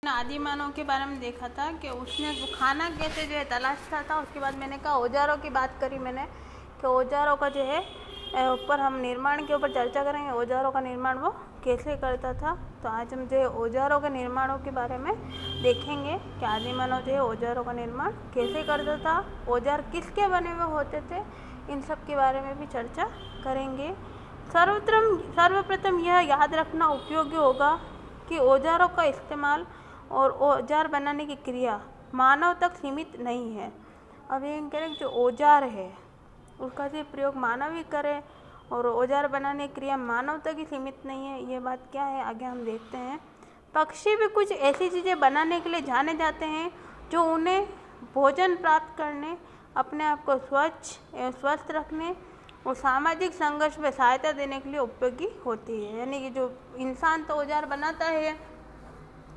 आदि मानव के बारे में देखा था कि उसने खाना कैसे जो है तलाशता था। उसके बाद मैंने कहा औजारों की बात करी मैंने कि औजारों का जो है ऊपर हम निर्माण के ऊपर चर्चा करेंगे। औजारों का निर्माण वो कैसे करता था। तो आज हम जो है औजारों के निर्माणों के बारे में देखेंगे कि आदि मानव जो है औजारों का निर्माण कैसे करता था, औजार किसके बने हुए होते थे, इन सब के बारे में भी चर्चा करेंगे। सर्वप्रथम यह याद रखना उपयोगी होगा कि औजारों का इस्तेमाल और औजार बनाने की क्रिया मानव तक सीमित नहीं है। अब ये कह रहे हैं जो औजार है उसका सिर्फ प्रयोग मानव ही करे और औजार बनाने की क्रिया मानव तक ही सीमित नहीं है। ये बात क्या है आगे हम देखते हैं। पक्षी भी कुछ ऐसी चीज़ें बनाने के लिए जाने जाते हैं जो उन्हें भोजन प्राप्त करने, अपने आप को स्वच्छ एवं स्वस्थ रखने और सामाजिक संघर्ष में सहायता देने के लिए उपयोगी होती है। यानी कि जो इंसान तो औजार बनाता है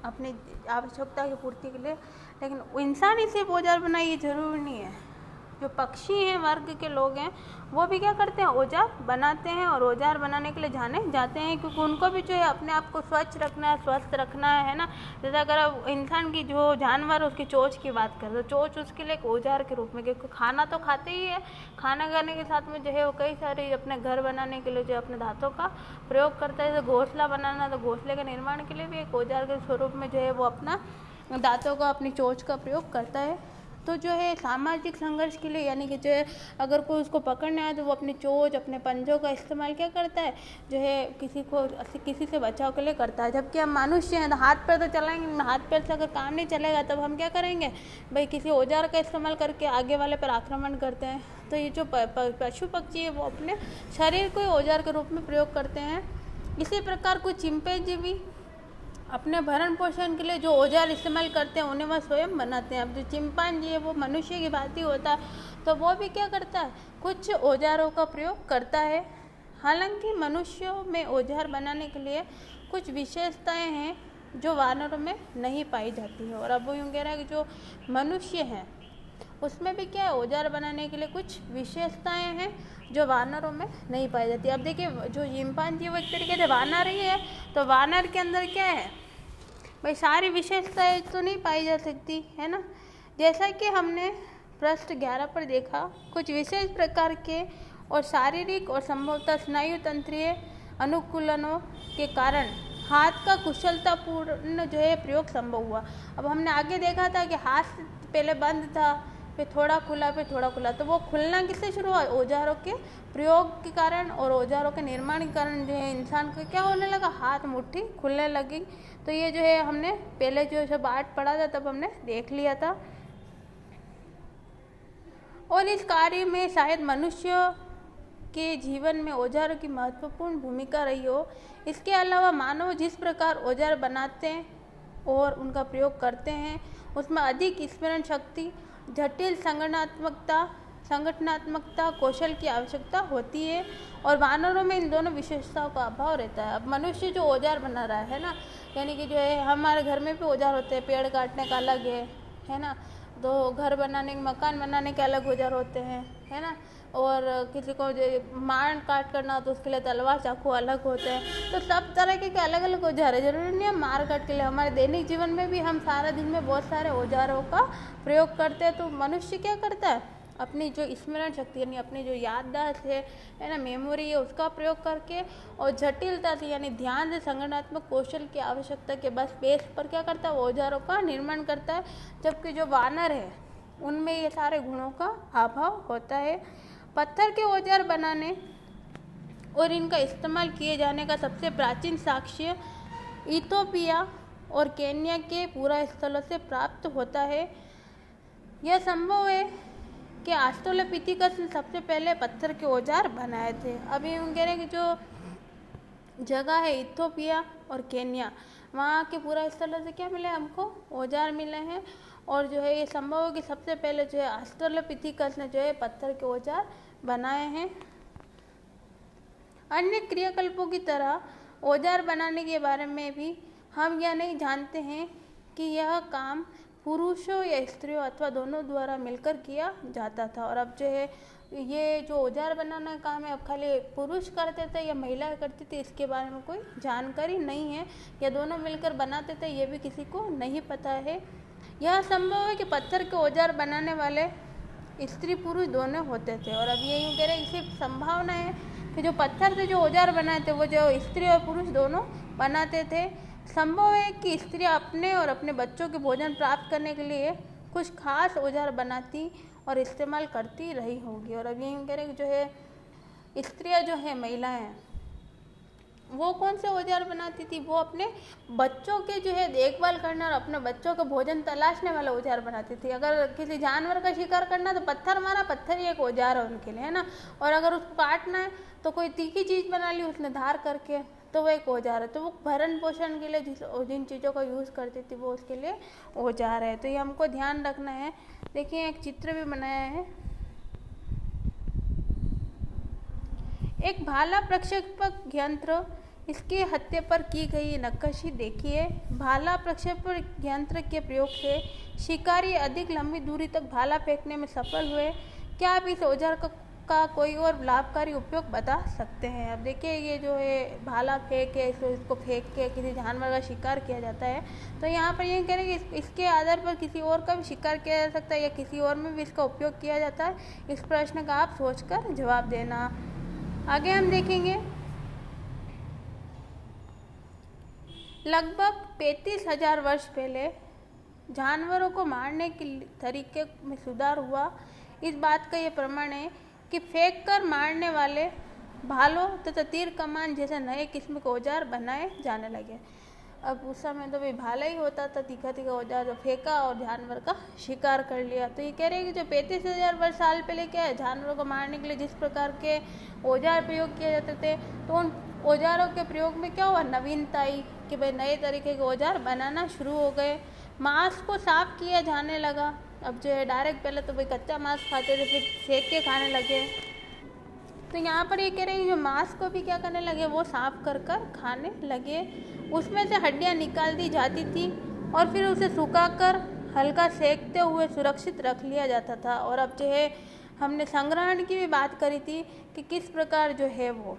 अपनी आवश्यकता की पूर्ति के लिए, लेकिन इंसान ही सिर्फ औजार बनाए ये जरूरी नहीं है। जो पक्षी हैं, वर्ग के लोग हैं, वो भी क्या करते हैं, औजार बनाते हैं और औजार बनाने के लिए जाने जाते हैं, क्योंकि उनको भी जो है अपने आप को स्वच्छ रखना है, स्वस्थ रखना है ना। जैसे अगर अब इंसान की जो जानवर उसकी चोंच की बात करें तो चोंच उसके लिए एक औजार के रूप में, क्योंकि खाना तो खाते ही है, खाना खाने के साथ में जो है वो कई सारे अपने घर बनाने के लिए जो अपने दांतों का प्रयोग करता है। जैसे घोंसला बनाना, तो घोंसले के निर्माण के लिए भी एक औजार के स्वरूप में जो है वो अपना दांतों का, अपनी चोंच का प्रयोग करता है। तो जो है सामाजिक संघर्ष के लिए, यानी कि जो है अगर कोई उसको पकड़ने आए तो वो अपनी चोंच, अपने पंजों का इस्तेमाल क्या करता है, जो है किसी से बचाव के लिए करता है। जबकि हम मनुष्य हैं तो हाथ पैर तो चलाएंगे, हाथ पैर से अगर काम नहीं चलेगा तब हम क्या करेंगे भाई, किसी औजार का इस्तेमाल करके आगे वाले पर आक्रमण करते हैं। तो ये जो पशु पक्षी है वो अपने शरीर को औजार के रूप में प्रयोग करते हैं। इसी प्रकार कुछ चिंपैंजी भी अपने भरण पोषण के लिए जो औजार इस्तेमाल करते हैं उन्हें वह स्वयं बनाते हैं। अब जो चिंपांजी है वो मनुष्य की भांति होता है, तो वो भी क्या करता है, कुछ औजारों का प्रयोग करता है। हालांकि मनुष्यों में औजार बनाने के लिए कुछ विशेषताएं हैं जो वानरों में नहीं पाई जाती है। और अब वो यूँ कह रहा है कि जो मनुष्य हैं उसमें भी क्या है, औजार बनाने के लिए कुछ विशेषताएं हैं जो वानरों में नहीं पाई जाती। अब देखिए जो चिंपांजी वो एक तरीके से वानर ही है, तो वानर के अंदर क्या है भाई, सारी विशेषताएं तो नहीं पाई जा सकती है ना। जैसा कि हमने पृष्ठ 11 पर देखा, कुछ विशेष प्रकार के और शारीरिक और संभवतः स्नायु तंत्रीय अनुकूलनों के कारण हाथ का कुशलतापूर्ण जो है प्रयोग संभव हुआ। अब हमने आगे देखा था कि हाथ पहले बंद था, फिर थोड़ा खुला, फिर थोड़ा खुला, तो वो खुलना किससे शुरू हुआ, औजारों के प्रयोग के कारण और औजारों के निर्माण के कारण जो है इंसान का क्या होने लगा, हाथ मुट्ठी खुलने लगी। तो ये जो है हमने पहले जो सब आर्ट पढ़ा था तब हमने देख लिया था। और इस कार्य में शायद मनुष्य के जीवन में औजारों की महत्वपूर्ण भूमिका रही हो। इसके अलावा मानव जिस प्रकार औजार बनाते हैं और उनका प्रयोग करते हैं उसमें अधिक स्मरण शक्ति, जटिल संगठनात्मकता, कौशल की आवश्यकता होती है और वानरों में इन दोनों विशेषताओं का अभाव रहता है। अब मनुष्य जो औजार बना रहा है ना, यानी कि जो है हमारे घर में भी औजार होते हैं, पेड़ काटने का अलग है ना, तो घर बनाने, मकान बनाने के अलग औजार होते हैं, है ना। और किसी को जो मार काट करना तो उसके लिए तलवार चाकू अलग होते हैं। तो सब तरह के अलग अलग औजार है, जरूरी नहीं है मार काट के लिए। हमारे दैनिक जीवन में भी हम सारा दिन में बहुत सारे औजारों का प्रयोग करते हैं। तो मनुष्य क्या करता है, अपनी जो स्मरण शक्ति यानी अपनी जो याददाश्त है ना, मेमोरी है, उसका प्रयोग करके और जटिलता से यानी ध्यान से संगठनात्मक कौशल की आवश्यकता के बस बेस पर क्या करता है, औजारों का निर्माण करता है। जबकि जो वानर है उनमें ये सारे गुणों का अभाव होता है। पत्थर के औजार बनाने और इनका इस्तेमाल किए जाने का सबसे प्राचीन साक्ष्य इथोपिया और केन्या के पूरा स्थलों से प्राप्त होता है। यह संभव है कि ऑस्ट्रेलोपिथेकस ने सबसे पहले पत्थर के औजार बनाए थे। अभी हम कह रहे हैं कि जो जगह है इथोपिया और केन्या, वहाँ के पूरा स्थलों से क्या मिले, हमको औजार मिले हैं। और जो है ये संभव है कि सबसे पहले जो है ऑस्ट्रेलोपिथेकस ने जो है पत्थर के औजार बनाए हैं। अन्य क्रियाकल्पों की तरह औजार बनाने के बारे में भी हम यह नहीं जानते हैं कि यह काम पुरुषों या स्त्रियों अथवा दोनों द्वारा मिलकर किया जाता था। और अब जो है ये जो औजार बनाना का काम है अब खाली पुरुष करते थे या महिला करती थी, इसके बारे में कोई जानकारी नहीं है, या दोनों मिलकर बनाते थे ये भी किसी को नहीं पता है। यह संभव है कि पत्थर के औजार बनाने वाले स्त्री पुरुष दोनों होते थे। और अब ये यूँ कह रहे हैं इसी संभावना है कि जो पत्थर से जो औजार बनाए थे वो जो स्त्री और पुरुष दोनों बनाते थे। संभव है कि स्त्रियाँ अपने और अपने बच्चों के भोजन प्राप्त करने के लिए कुछ खास औजार बनाती और इस्तेमाल करती रही होगी। और अब ये यूँ कह रहे हैं कि जो है स्त्रियाँ जो है महिलाएं वो कौन से औजार बनाती थी, वो अपने बच्चों के जो है देखभाल करना और अपने बच्चों का भोजन तलाशने वाला औजार बनाती थी। अगर किसी जानवर का शिकार करना तो पत्थर मारा, पत्थर ही एक औजार है उनके लिए, है ना। और अगर उसको काटना है तो कोई तीखी चीज़ बना ली उसने धार करके, तो वो एक औजार है। तो वो भरण पोषण के लिए जिन चीज़ों का यूज़ करती थी वो उसके लिए औजार है। तो ये हमको ध्यान रखना है। देखिए एक चित्र भी बनाया है, एक भाला प्रक्षेपक यंत्र, इसके हत्थे पर की गई नक्काशी देखिए। भाला प्रक्षेपक यंत्र के प्रयोग से शिकारी अधिक लंबी दूरी तक भाला फेंकने में सफल हुए। क्या आप इस औजार का कोई और लाभकारी उपयोग बता सकते हैं। अब देखिए ये जो है भाला फेंक के इसको फेंक के किसी जानवर का शिकार किया जाता है। तो यहाँ पर ये कह रहे हैं कि इसके आधार पर किसी और का भी शिकार किया जा सकता है या किसी और में भी इसका उपयोग किया जाता है। इस प्रश्न का आप सोचकर जवाब देना। आगे हम देखेंगे लगभग 35,000 वर्ष पहले जानवरों को मारने के तरीके में सुधार हुआ। इस बात का ये प्रमाण है कि फेंक कर मारने वाले भालों तथा तीर कमान जैसे नए किस्म के औजार बनाए जाने लगे। अब उस समय तो भाई भाला ही होता था, तीखा तीखा औजार जो फेंका और जानवर का शिकार कर लिया। तो ये कह रहे हैं कि जो 35,000 वर्ष साल पहले क्या है जानवरों को मारने के लिए जिस प्रकार के औजार प्रयोग किए जाते थे, तो उन औजारों के प्रयोग में क्या हुआ, नवीनता आई कि भाई नए तरीके के औजार बनाना शुरू हो गए। मांस को साफ किया जाने लगा। अब जो है डायरेक्ट पहले तो भाई कच्चा मांस खाते थे, फिर सेक के खाने लगे। तो यहाँ पर ये कह रहे हैं जो मांस को भी क्या करने लगे, वो साफ कर कर खाने लगे। उसमें से हड्डियाँ निकाल दी जाती थी और फिर उसे सुखाकर हल्का सेकते हुए सुरक्षित रख लिया जाता था। और अब जो है हमने संग्रहण की भी बात करी थी कि किस प्रकार जो है वो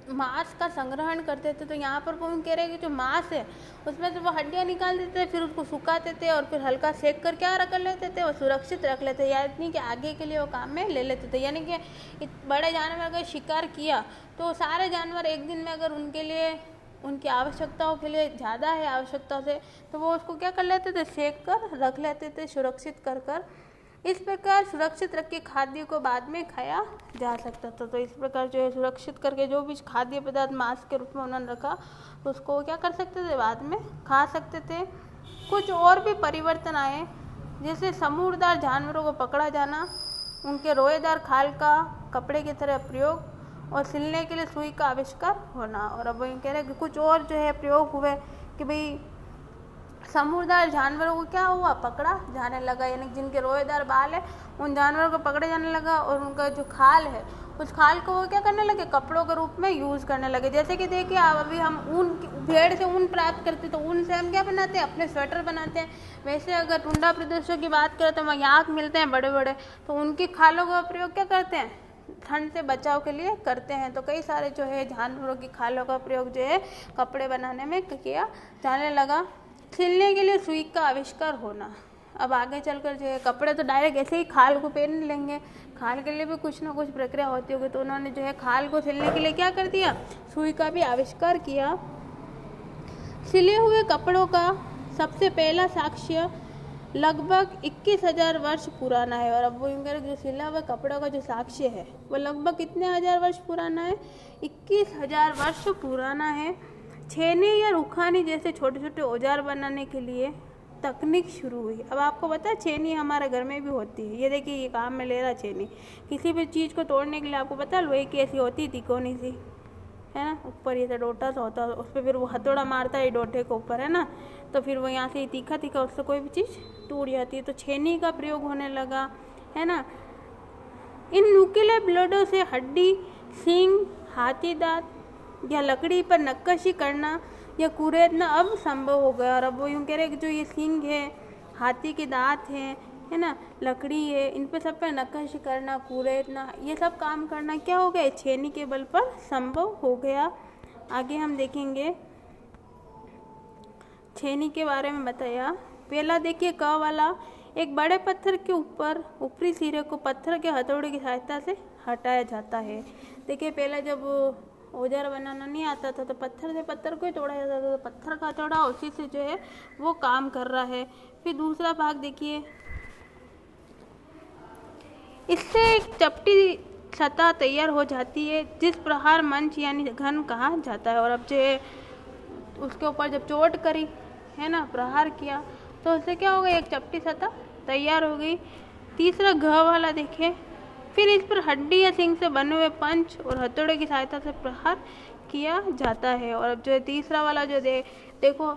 मांस का संग्रहण करते थे। तो यहाँ पर वो कह रहे हैं कि जो मांस है उसमें से वो हड्डियाँ निकाल देते थे, फिर उसको सुखाते थे और फिर हल्का सेक कर क्या रख लेते थे, वो सुरक्षित रख लेते थे, यानी कि आगे के लिए वो काम में ले लेते थे। यानी कि बड़े जानवर का शिकार किया तो सारे जानवर एक दिन में अगर उनके लिए उनकी आवश्यकताओं के लिए ज़्यादा है आवश्यकता से, तो वो उसको क्या कर लेते थे, सेक कर रख लेते थे सुरक्षित कर कर। इस प्रकार सुरक्षित रखे खाद्य को बाद में खाया जा सकता था। तो इस प्रकार जो है सुरक्षित करके जो भी खाद्य पदार्थ मांस के रूप में उन्होंने रखा उसको क्या कर सकते थे, बाद में खा सकते थे। कुछ और भी परिवर्तन आए, जैसे समूरदार जानवरों को पकड़ा जाना, उनके रोएदार खाल का कपड़े की तरह प्रयोग और सिलने के लिए सुई का आविष्कार होना। और अब ये कह रहे हैं कि कुछ और जो है प्रयोग हुए कि भाई समूरदार जानवरों को क्या हुआ, पकड़ा जाने लगा, यानी जिनके रोएदार बाल है उन जानवरों को पकड़े जाने लगा और उनका जो खाल है उस खाल को वो क्या करने लगे, कपड़ों के रूप में यूज़ करने लगे। जैसे कि देखिए अभी हम ऊन, भेड़ से ऊन प्राप्त करते तो ऊन से हम क्या बनाते हैं, अपने स्वेटर बनाते हैं। वैसे अगर टुंडा प्रदेशों की बात करें तो वहाँ याक मिलते हैं बड़े बड़े, तो उनकी खालों का प्रयोग क्या करते हैं, ठंड से बचाव के लिए करते हैं। तो कई सारे जो है जानवरों की खालों का प्रयोग जो है कपड़े बनाने में किया जाने लगा। सिलने के लिए सुई का आविष्कार होना। अब आगे चलकर जो है कपड़े तो डायरेक्ट ऐसे ही खाल को पहन लेंगे, खाल के लिए भी कुछ ना कुछ प्रक्रिया होती होगी। तो उन्होंने जो है खाल को सिलने के लिए क्या कर दिया, सुई का भी आविष्कार किया। सिले हुए कपड़ों का सबसे पहला साक्ष्य लगभग 21,000 वर्ष पुराना है। और अब वो यूँ कह रहे जो सिला हुआ कपड़ों का जो साक्ष्य है वो लगभग कितने हज़ार वर्ष पुराना है, 21,000 वर्ष पुराना है। छेनी या रुखानी जैसे छोटे छोटे औजार बनाने के लिए तकनीक शुरू हुई। अब आपको पता है छेनी हमारे घर में भी होती है। ये देखिए ये काम में ले रहा छेनी, किसी भी चीज़ को तोड़ने के लिए आपको पता है लोहे की ऐसी होती है तिकोनी सी, है ना, ऊपर ये डोटा सा होता है, उस पर फिर वो हथौड़ा मारता है डोटे के ऊपर, है ना, तो फिर वो यहाँ से तीखा तीखा उससे कोई भी चीज़ टूट जाती है। तो छेनी का प्रयोग होने लगा, है ना। इन नुकीले ब्लेडों से हड्डी, सींग, हाथी दांत या लकड़ी पर नक्काशी करना या कुरेदना अब संभव हो गया। और अब वो यूँ कह रहे कि जो ये सींग है हाथी के दांत हैं, है ना, लकड़ी है, इन पे सब पे नक्काशी करना, कुरेदना, ये सब काम करना क्या हो गया, छेनी के बल पर संभव हो गया। आगे हम देखेंगे छेनी के बारे में बताया। पहला देखिए क वाला, एक बड़े पत्थर के ऊपर ऊपरी सिरे को पत्थर के हथौड़े की सहायता से हटाया जाता है। देखिए पहले जब औजार बनाना नहीं आता था तो पत्थर से पत्थर को ही तोड़ा जाता था, तो पत्थर का हथौड़ा उसी से जो है वो काम कर रहा है। फिर दूसरा भाग देखिए, इससे एक चपटी सतह तैयार हो जाती है जिस प्रहार मंच यानी घन कहा जाता है। और अब जो है उसके ऊपर जब चोट करी, है ना, प्रहार किया, तो उससे क्या हो गई, एक चपटी सतह तैयार हो गई। तीसरा घ वाला देखिए, फिर इस पर हड्डी या सिंग से बने हुए पंच और हथौड़े की सहायता से प्रहार किया जाता है। और अब जो है तीसरा वाला जो देखो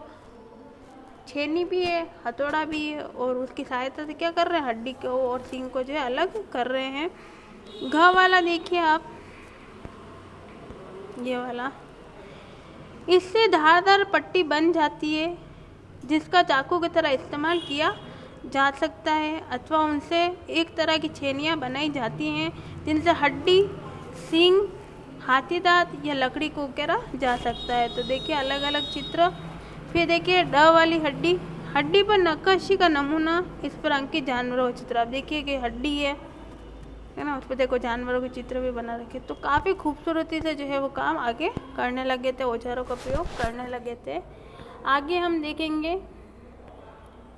छेनी भी है, हथौड़ा भी है, और उसकी सहायता से क्या कर रहे हैं, हड्डी को और सिंग को जो है अलग कर रहे हैं। घ वाला देखिए आप, ये वाला, इससे धारदार पट्टी बन जाती है जिसका चाकू की तरह इस्तेमाल किया जा सकता है, अथवा उनसे एक तरह की छेनियाँ बनाई जाती हैं जिनसे हड्डी, सींग, हाथी दांत या लकड़ी को उकेरा जा सकता है। तो देखिए अलग अलग चित्र। फिर देखिए ड वाली हड्डी, हड्डी पर नक्काशी का नमूना, इस पर अंकित जानवरों का चित्र। आप देखिए कि हड्डी है ना, उस पर देखो जानवरों के चित्र भी बना रखे। तो काफ़ी खूबसूरती से जो है वो काम आगे करने लगे थे, औजारों का प्रयोग करने लगे थे। आगे हम देखेंगे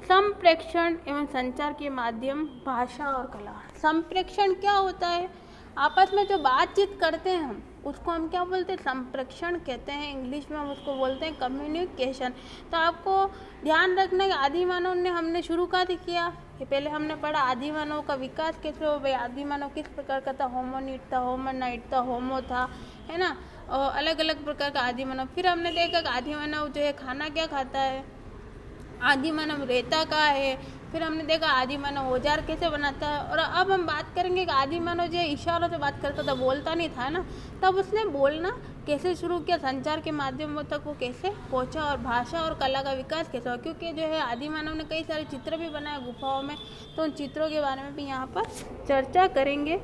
संप्रेक्षण एवं संचार के माध्यम, भाषा और कला। संप्रेक्षण क्या होता है, आपस में जो बातचीत करते हैं हम उसको हम क्या बोलते हैं, संप्रेक्षण कहते हैं। इंग्लिश में हम उसको बोलते हैं कम्युनिकेशन। तो आपको ध्यान रखना कि आदि मानव ने हमने शुरू कहाँ से किया, कि पहले हमने पढ़ा आदि मानव का विकास कैसे हो, भाई आदि मानव किस प्रकार का था, होमोनिड था, होमोनाइड था, होमो था, है ना, और अलग अलग प्रकार का आदि मानव। फिर हमने देखा कि आदि मानव जो है खाना क्या खाता है, आदि मानव रहता कहाँ है। फिर हमने देखा आदि मानव औजार कैसे बनाता है। और अब हम बात करेंगे कि आदि मानव जो है इशारों से बात करता था, बोलता नहीं था ना, तब उसने बोलना कैसे शुरू किया, संचार के माध्यमों तक वो कैसे पहुंचा, और भाषा और कला का विकास कैसे हुआ। क्योंकि जो है आदि मानव ने कई सारे चित्र भी बनाए गुफाओं में, तो उन चित्रों के बारे में भी यहाँ पर चर्चा करेंगे।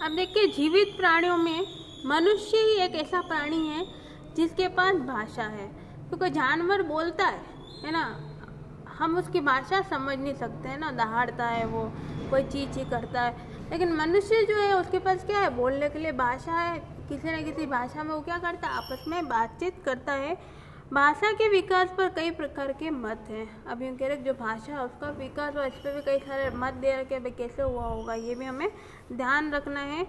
अब देखिए जीवित प्राणियों में मनुष्य ही एक ऐसा प्राणी है जिसके पास भाषा है। क्योंकि जानवर बोलता है ना, हम उसकी भाषा समझ नहीं सकते हैं ना, दहाड़ता है वो, कोई चीज़ करता है, लेकिन मनुष्य जो है उसके पास क्या है, बोलने के लिए भाषा है। किसी न किसी भाषा में वो क्या करता है, आपस में बातचीत करता है। भाषा के विकास पर कई प्रकार के मत हैं। अब यूँ कह रहे जो भाषा है उसका विकास हुआ, इस पर भी कई सारे मत दे रखे भाई कैसे हुआ होगा, ये भी हमें ध्यान रखना है।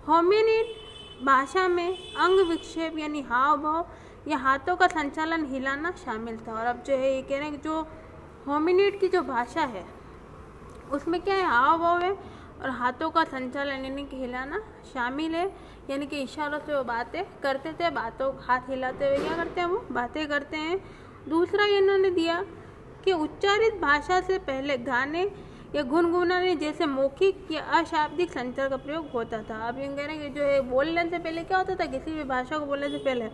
होमिनिड भाषा में अंग विक्षेप यानी हाव भाव या हाथों का संचालन, हिलाना शामिल था। और अब जो है ये कह रहे हैं कि जो होमिनिड की जो भाषा है उसमें क्या है, हाव भाव है और हाथों का संचालन यानी कि हिलाना शामिल है, यानी कि इशारों से वो बातें करते थे, बातों हाथ हिलाते हुए क्या करते हैं, वो बातें करते हैं। दूसरा इन्होंने दिया कि उच्चारित भाषा से पहले गाने या गुनगुनाने जैसे मौखिक या अशाब्दिक संचार का प्रयोग होता था। अब यूँ कह रहे हैं कि जो है बोलने से पहले क्या होता था, किसी भी भाषा को बोलने से पहले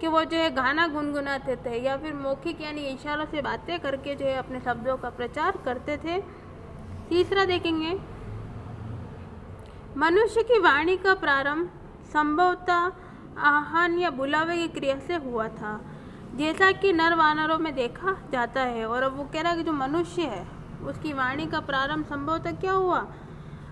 कि वो जो है गाना गुनगुनाते थे या फिर मौखिक यानी इशारों से बातें करके जो है अपने शब्दों का प्रचार करते थे। तीसरा देखेंगे मनुष्य की वाणी का प्रारंभ संभवतः आह्वान या बुलावे की क्रिया से हुआ था, जैसा कि नर वानरों में देखा जाता है। और अब वो कह रहा है कि जो मनुष्य है उसकी वाणी का प्रारंभ संभवतः क्या हुआ,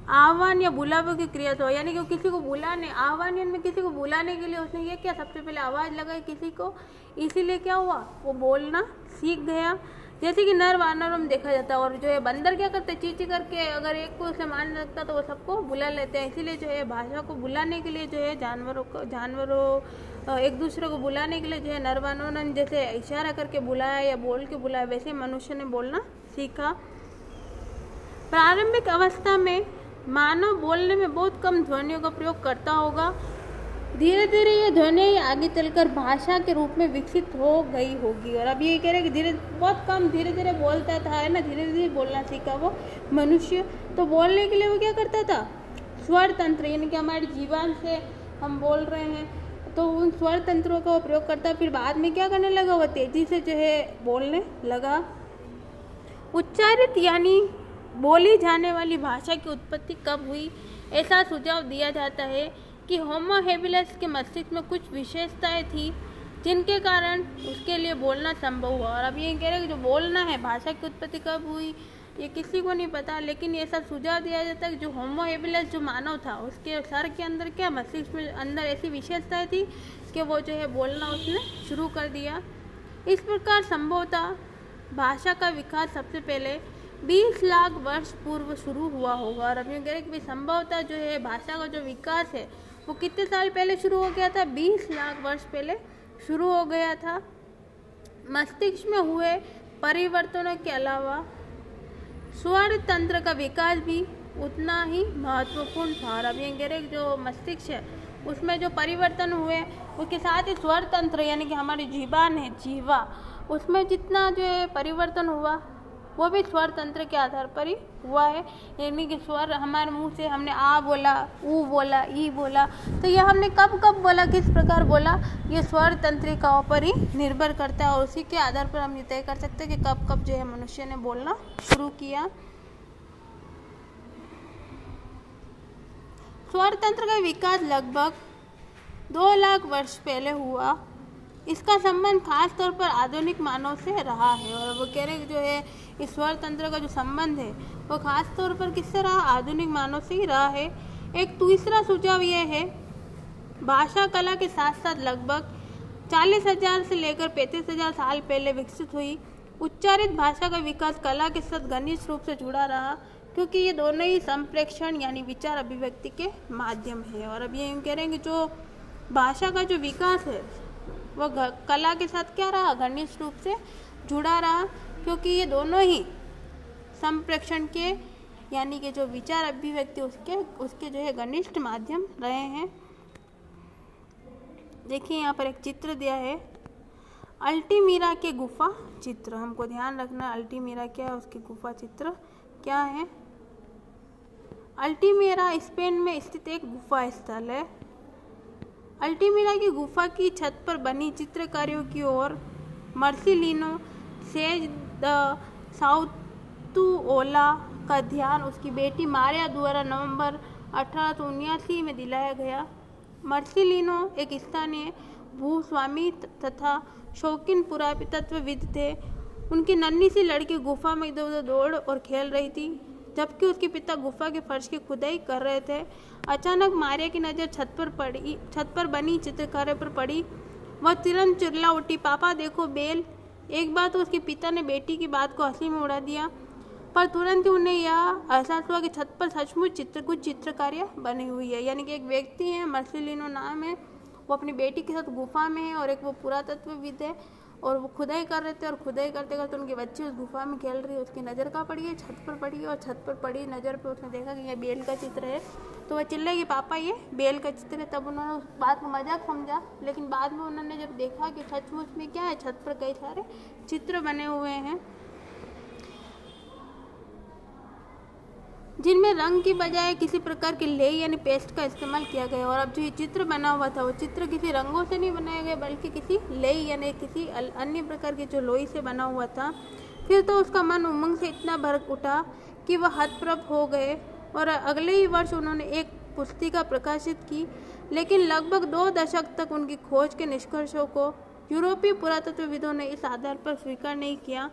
आह्वान या बुलावे की क्रिया से हुआ, यानी कि किसी को बुलाने, आह्वान में किसी को बुलाने के लिए उसने ये किया, सबसे पहले आवाज़ लगाई किसी को, इसीलिए क्या हुआ, वो बोलना सीख गया। जैसे कि नर वानरों में देखा जाता है। और जो है बंदर क्या करते, चींची करके अगर एक को उसे मारने लगता तो वो सबको बुला लेते हैं। इसीलिए जो है भाषा को बुलाने के लिए जो है जानवरों एक दूसरे को बुलाने के लिए जो है नर वानरों ने जैसे इशारा करके बुलाया या बोल के बुलाया, वैसे मनुष्य ने बोलना सीखा। प्रारंभिक अवस्था में मानव बोलने में बहुत कम ध्वनियों का प्रयोग करता होगा। धीरे धीरे ये ध्वनि आगे चलकर भाषा के रूप में विकसित हो गई होगी। और अब ये कह रहे हैं कि बहुत कम धीरे धीरे बोलता था, है ना, धीरे धीरे बोलना सीखा वो मनुष्य। तो बोलने के लिए वो क्या करता था, स्वर तंत्र यानी कि हमारी जीवन से हम बोल रहे हैं, तो उन स्वर तंत्रों का प्रयोग करता, फिर बाद में क्या करने लगा, वह तेजी से जो है बोलने लगा। उच्चारित यानी बोली जाने वाली भाषा की उत्पत्ति कब हुई? ऐसा सुझाव दिया जाता है कि होमो हेबिलस के मस्तिष्क में कुछ विशेषताएं थी जिनके कारण उसके लिए बोलना संभव हुआ। और अब ये कह रहे हैं कि जो बोलना है, भाषा की उत्पत्ति कब हुई ये किसी को नहीं पता, लेकिन ऐसा सुझाव दिया जाता है कि जो होमो हेबिलस जो मानव था उसके सर के अंदर क्या, मस्तिष्क में अंदर ऐसी विशेषताएं थी कि वो जो है बोलना उसने शुरू कर दिया। इस प्रकार संभवतः भाषा का विकास सबसे पहले 20 लाख वर्ष पूर्व शुरू हुआ होगा। और अब ये कह रहे हैं कि संभवतः जो है भाषा का जो विकास है वो कितने साल पहले शुरू हो गया था, 20 लाख वर्ष पहले शुरू हो गया था। मस्तिष्क में हुए परिवर्तनों के अलावा स्वर तंत्र का विकास भी उतना ही महत्वपूर्ण था। और अब ये कह रहे हैं जो मस्तिष्क है उसमें जो परिवर्तन हुए उसके साथ ही स्वर तंत्र यानी कि हमारी जीवान है, जीवा, उसमें जितना जो है परिवर्तन हुआ वो भी स्वर तंत्र के आधार पर ही हुआ है। यानी कि स्वर हमारे मुंह से हमने आ बोला, ऊ बोला, ई बोला, तो ये हमने कब कब बोला, किस प्रकार बोला, ये स्वर तंत्रिकाओं पर ही निर्भर करता है। और उसी के आधार पर हम ये तय कर सकते हैं कि कब कब जो है मनुष्य ने बोलना शुरू किया। स्वर तंत्र का विकास लगभग 2 लाख वर्ष पहले हुआ। इसका संबंध खास तौर पर आधुनिक मानव से रहा है। और वो कह रहे हैं जो है इस स्वर तंत्र का जो संबंध है वो खास तौर पर किससे रहा, आधुनिक मानव से ही रहा है। एक तीसरा सुझाव यह है, भाषा कला के साथ साथ लगभग 40,000 से लेकर 35,000 साल पहले विकसित हुई। उच्चारित भाषा का विकास कला के साथ घनिष्ठ रूप से जुड़ा रहा क्योंकि ये दोनों ही संप्रेषण यानी विचार अभिव्यक्ति के माध्यम है। और अब ये कह रहे हैं कि जो भाषा का जो विकास है वो कला के साथ क्या रहा, घनिष्ठ रूप से जुड़ा रहा क्योंकि ये दोनों ही संप्रेषण के यानी कि जो विचार अभिव्यक्ति उसके जो है घनिष्ठ माध्यम रहे हैं। देखिए यहाँ पर एक चित्र दिया है, अल्टीमीरा के गुफा चित्र। हमको ध्यान रखना अल्टीमीरा क्या है, उसकी गुफा चित्र क्या है। अल्टीमीरा स्पेन में स्थित एक गुफा स्थल है। अल्टीमीरा की गुफा की छत पर बनी चित्रकारियों की ओर मार्सिलिनो सेज द साउतुओला का ध्यान उसकी बेटी मारिया द्वारा नवंबर 1879 में दिलाया गया। मार्सिलिनो एक स्थानीय भूस्वामी तथा शौकीन पुरातत्वविद थे। उनकी नन्ही सी लड़की गुफा में इधर उधर दौड़ और खेल रही थी जबकि उसके पिता गुफा के फर्श की खुदाई कर रहे थे। अचानक मारिया की नज़र छत पर बनी चित्रकारी पर पड़ी। वह तुरंत चिल्ला उठी, पापा देखो बेल। एक बार तो उसके पिता ने बेटी की बात को हंसी में उड़ा दिया, पर तुरंत ही उन्हें यह एहसास हुआ कि छत पर सचमुच कुछ चित्रकारियाँ बनी हुई है। यानी कि एक व्यक्ति है, मार्सिलिनो नाम है, वो अपनी बेटी के साथ गुफा में है और एक वो पुरातत्वविद है और वो खुदाई कर रहे थे। और खुदाई करते करते उनके बच्चे उस गुफा में खेल रही है। उसकी नज़र कहाँ पड़ी है, छत पर पड़ी है। और छत पर पड़ी नज़र पे उसने देखा कि ये बेल का चित्र है, तो वह चिल्लाई, पापा ये बेल का चित्र है। तब उन्होंने उस बात को मजाक समझा, लेकिन बाद में उन्होंने जब देखा कि सचमुच में क्या है, छत पर कई सारे चित्र बने हुए हैं जिनमें रंग की बजाय किसी प्रकार की लेई यानी पेस्ट का इस्तेमाल किया गया। और अब जो ये चित्र बना हुआ था वो चित्र किसी रंगों से नहीं बनाया गया बल्कि किसी लेई यानी किसी अन्य प्रकार की जो लोई से बना हुआ था। फिर तो उसका मन उमंग से इतना भर उठा कि वह हतप्रभ हो गए और अगले ही वर्ष उन्होंने एक पुस्तिका प्रकाशित की। लेकिन लगभग 2 दशक तक उनकी खोज के निष्कर्षों को यूरोपीय पुरातत्वविदों ने इस आधार पर स्वीकार नहीं किया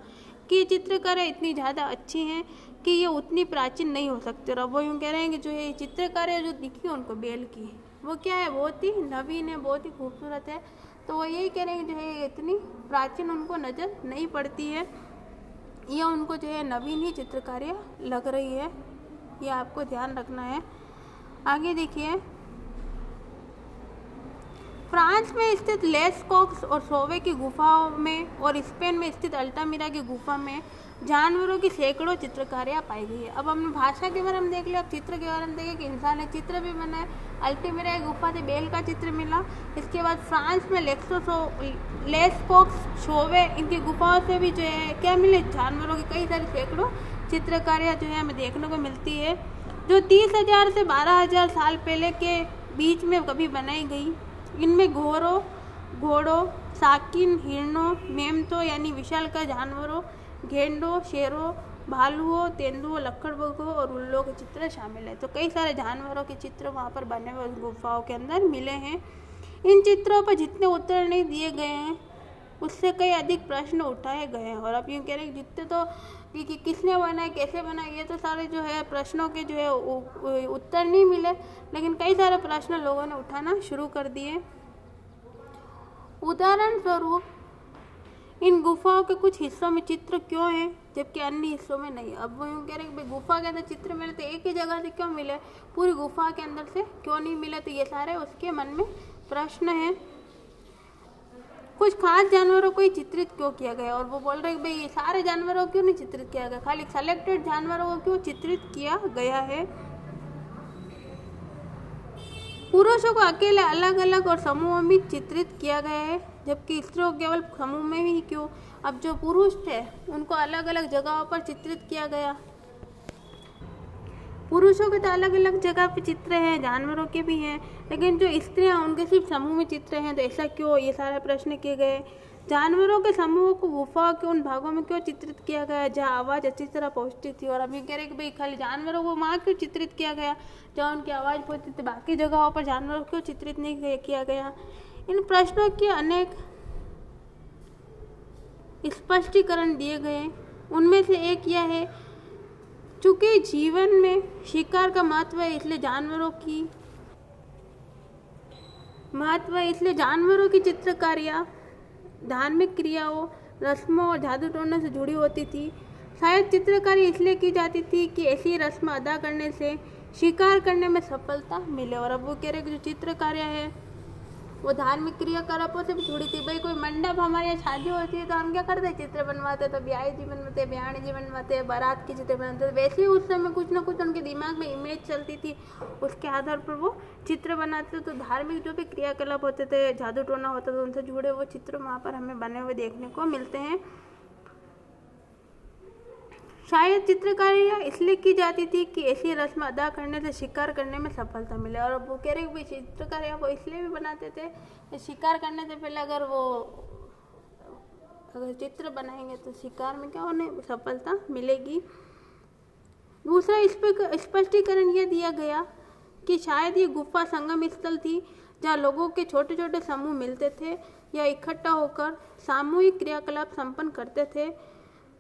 कि ये चित्रकारियाँ इतनी ज़्यादा अच्छी हैं कि ये उतनी प्राचीन नहीं हो सकती। और वो यूँ कह रहे हैं कि जो ये चित्रकारियाँ जो दिखी उनको बेल की, वो क्या है, बहुत ही नवीन है, बहुत ही खूबसूरत है। तो वो यही कह रहे हैं कि जो है इतनी प्राचीन उनको नज़र नहीं पड़ती है, यह उनको जो है नवीन ही चित्रकारियाँ लग रही है। ये आपको ध्यान रखना है। आगे देखिए, फ्रांस में स्थित लेस्कॉक्स और सोवे की गुफाओं में और स्पेन में स्थित अल्टामीरा की गुफा में जानवरों की सैकड़ों चित्रकारियाँ पाई गई है। अब हमने भाषा के बारे में देख लिया, अब चित्र के बारे में देखें कि इंसान ने चित्र भी बनाए। अल्टामीरा की गुफा से बेल का चित्र मिला। इसके बाद फ्रांस में लेस्कॉक्स, सोवे, इनकी गुफाओं से भी जो है क्या मिले, जानवरों की कई सारी सैकड़ों चित्रकारियाँ जो है हमें देखने को मिलती है, जो 30,000 से 12,000 साल पहले के बीच में कभी बनाई गई। इनमें घोड़ों, साकिन, हिरणों, मेमनों यानी विशालकाय जानवरों, गेंडों, शेरों, भालुओं, तेंदुओं, लकड़बगों और उल्लुओं के चित्र शामिल है। तो कई सारे जानवरों के चित्र वहाँ पर बने हुए गुफाओं के अंदर मिले हैं। इन चित्रों पर जितने उत्तर नहीं दिए गए हैं उससे कई अधिक प्रश्न उठाए गए हैं। और अब यूँ कह रहे हैं जितने तो कि किसने बनाया, कैसे बनाया, ये तो सारे जो है प्रश्नों के जो है उत्तर नहीं मिले, लेकिन कई सारे प्रश्न लोगों ने उठाना शुरू कर दिए। उदाहरण स्वरूप इन गुफाओं के कुछ हिस्सों में चित्र क्यों हैं जबकि अन्य हिस्सों में नहीं। अब वो यूँ कह रहे हैं कि गुफा के अंदर चित्र मिले तो एक ही जगह से क्यों मिले, पूरी गुफा के अंदर से क्यों नहीं मिले, तो ये सारे उसके मन में प्रश्न हैं। कुछ खास जानवरों को ही चित्रित क्यों किया गया, और वो बोल रहे हैं भाई ये सारे जानवरों को क्यों नहीं चित्रित किया गया, खाली सेलेक्टेड जानवरों को क्यों चित्रित किया गया है। पुरुषों को अकेले अलग अलग और समूहों में चित्रित किया गया है जबकि स्त्रियों केवल समूह में ही क्यों। अब जो पुरुष थे उनको अलग अलग जगहों पर चित्रित किया गया। पुरुषों के तो अलग अलग जगह पे चित्र हैं, जानवरों के भी हैं, लेकिन जो स्त्रियां उनके सिर्फ समूह में चित्र हैं, तो ऐसा क्यों, ये सारे प्रश्न किए गए। जानवरों के समूह को गुफा के उन भागों में क्यों चित्रित किया गया जहाँ आवाज़ अच्छी तरह पहुँचती थी। और अभी कह रहे कि भाई खाली जानवरों को वहाँ क्यों चित्रित किया गया जहाँ उनकी आवाज़ पहुँचती थी, बाकी जगहों पर जानवरों को क्यों चित्रित नहीं किया गया। इन प्रश्नों के अनेक स्पष्टीकरण दिए गए। उनमें से एक यह है, चूँकि जीवन में शिकार का महत्व है इसलिए जानवरों की चित्रकारियाँ धार्मिक क्रियाओं, रस्मों और जादू टोने से जुड़ी होती थी। शायद चित्रकारी इसलिए की जाती थी कि ऐसी रस्म अदा करने से शिकार करने में सफलता मिले। और अब वो कह रहे कि जो चित्रकारियाँ है वो धार्मिक क्रियाकलापों से भी जुड़ी थी। भाई कोई मंडप हमारे यहाँ शादी होती है तो हम क्या करते हैं, चित्र बनवाते, तो ब्याह जी बनवाते, ब्याहणी जी बनवाते, बारात की चित्र बनाते। वैसे ही उस समय कुछ ना कुछ उनके दिमाग में इमेज चलती थी, उसके आधार पर वो चित्र बनाते। तो धार्मिक जो भी क्रियाकलाप होते थे, जादू टोना होता था, उनसे जुड़े वो चित्र वहाँ पर हमें बने हुए देखने को मिलते हैं। शायद चित्रकारियाँ इसलिए की जाती थी कि ऐसी रस्म अदा करने से शिकार करने में सफलता मिले। और वो कह रहे कि चित्रकारियाँ वो इसलिए भी बनाते थे शिकार करने से पहले अगर चित्र बनाएंगे तो शिकार में क्या उन्हें सफलता मिलेगी। दूसरा स्पष्टीकरण यह दिया गया कि शायद ये गुफा संगम स्थल थी जहाँ लोगों के छोटे छोटे समूह मिलते थे या इकट्ठा होकर सामूहिक क्रियाकलाप संपन्न करते थे।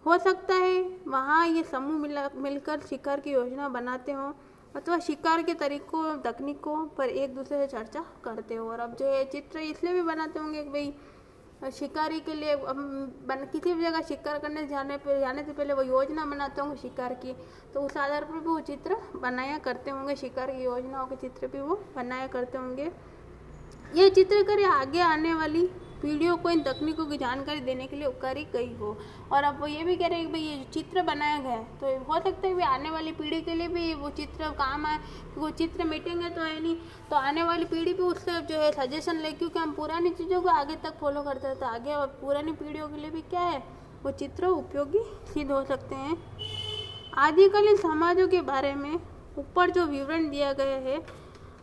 हो सकता है वहाँ ये समूह मिलकर शिकार की योजना बनाते हों अथवा शिकार के तरीकों और तकनीकों पर एक दूसरे से चर्चा करते हो। और अब जो है चित्र इसलिए भी बनाते होंगे कि भाई शिकारी के लिए किसी भी जगह शिकार करने जाने से पहले वो योजना बनाते होंगे शिकार की, तो उस आधार पर भी वो चित्र बनाया करते होंगे, शिकार की योजनाओं के चित्र भी वो बनाया करते होंगे। ये चित्रकारी आगे आने वाली पीढ़ियों को इन तकनीकों की जानकारी देने के लिए उपकारी गई हो। और अब वो ये भी कह रहे हैं कि भाई ये चित्र बनाया गया है तो हो सकता है कि आने वाली पीढ़ी के लिए भी वो चित्र काम आए। वो चित्र मिटेंगे तो है नहीं, तो आने वाली पीढ़ी भी उससे जो है सजेशन ले, क्योंकि हम पुरानी चीज़ों को आगे तक फॉलो करते हैं तो आगे और पुरानी पीढ़ियों के लिए भी क्या है वो चित्र उपयोगी सिद्ध हो सकते हैं। आदिकालीन समाजों के बारे में ऊपर जो विवरण दिया गया है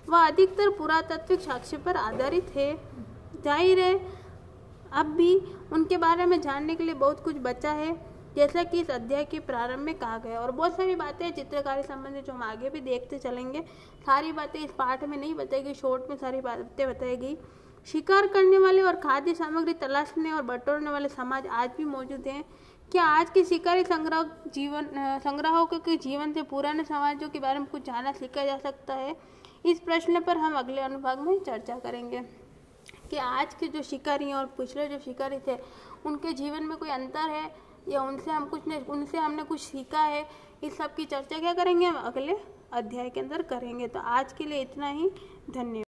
वह अधिकतर पुरातात्विक साक्ष्य पर आधारित है। जाहिर है अब भी उनके बारे में जानने के लिए बहुत कुछ बचा है, जैसा कि इस अध्याय के प्रारंभ में कहा गया। और बहुत सारी बातें चित्रकारी संबंधी जो हम आगे भी देखते चलेंगे, सारी बातें इस पाठ में नहीं बताएगी, शॉर्ट में सारी बातें बताएगी। शिकार करने वाले और खाद्य सामग्री तलाशने और बटोरने वाले समाज आज भी मौजूद हैं। क्या आज के शिकारी संग्राहकों के जीवन से पुराने समाजों के बारे में कुछ जानना सीखा जा सकता है? इस प्रश्न पर हम अगले अनुभाग में चर्चा करेंगे कि आज के जो शिकारी हैं और पिछले जो शिकारी थे उनके जीवन में कोई अंतर है या उनसे हमने कुछ सीखा है। इस सब की चर्चा क्या करेंगे हम अगले अध्याय के अंदर करेंगे। तो आज के लिए इतना ही, धन्यवाद।